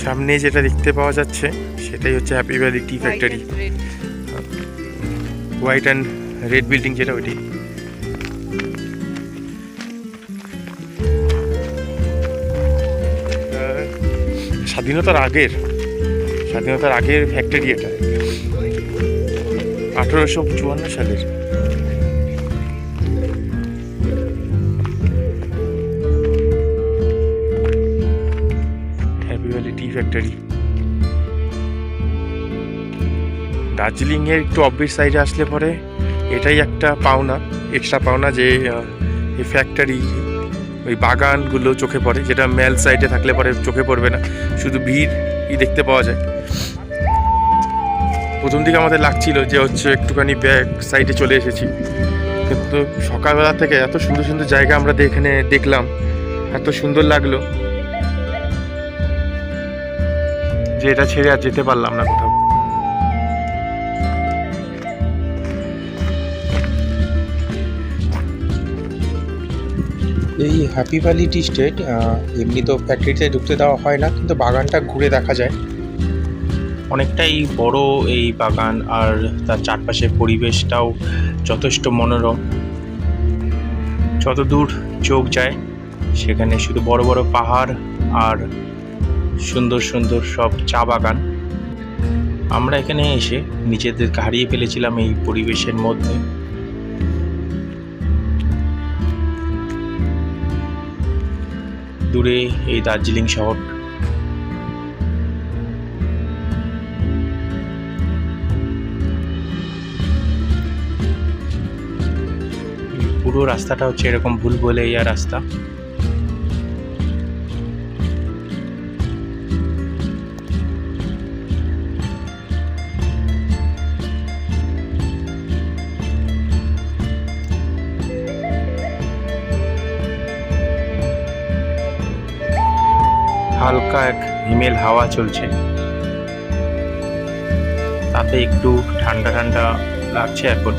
সামনে যেটা দেখতে পাওয়া যাচ্ছে সেটাই হচ্ছে happy valley T factory. White and red building যেটা ওইটি। স্বাধীনতার আগের ফ্যাক্টরি এটা, 1854 সালের। হ্যাপি ভ্যালি টি ফ্যাক্টরি। দার্জিলিংয়ের একটু অফবিট সাইডে আসলে পরে এটাই একটা পাওনা, এক্সট্রা পাওনা, যে এই ফ্যাক্টরি, ওই বাগানগুলো চোখে পড়ে, যেটা মেল সাইডে থাকলে পরে চোখে পড়বে না, শুধু ভিড়ই দেখতে পাওয়া যায়। প্রথম দিকে আমাদের লাগছিল যে হচ্ছে একটুখানি ব্যাক সাইডে চলে এসেছি, কিন্তু সকালবেলা থেকে এত সুন্দর সুন্দর জায়গা আমরা এখানে দেখলাম, এত সুন্দর লাগলো যে এটা ছেড়ে আর যেতে পারলাম না কোথাও। এই হ্যাপি ভ্যালি টি স্টেট এমনি তো ফ্যাক্টরিতে ঢুকতে দেওয়া হয় না, কিন্তু বাগানটা ঘুরে দেখা যায়। অনেকটাই বড় এই বাগান, আর তার চারপাশের পরিবেশটাও যথেষ্ট মনোরম। যত দূর চোখ যায় সেখানে শুধু বড় বড় পাহাড় আর সুন্দর সুন্দর সব চা বাগান। আমরা এখানে এসে নিজেদেরকে হারিয়ে ফেলেছিলাম এই পরিবেশের মধ্যে। দূরে এই দার্জিলিং শহর। পুরো রাস্তাটা হচ্ছে এরকম ভুলভুলাইয়া রাস্তা। হালকা এক হিমেল হাওয়া চলছে, তাতে একটু ঠান্ডা ঠান্ডা লাগছে এখন।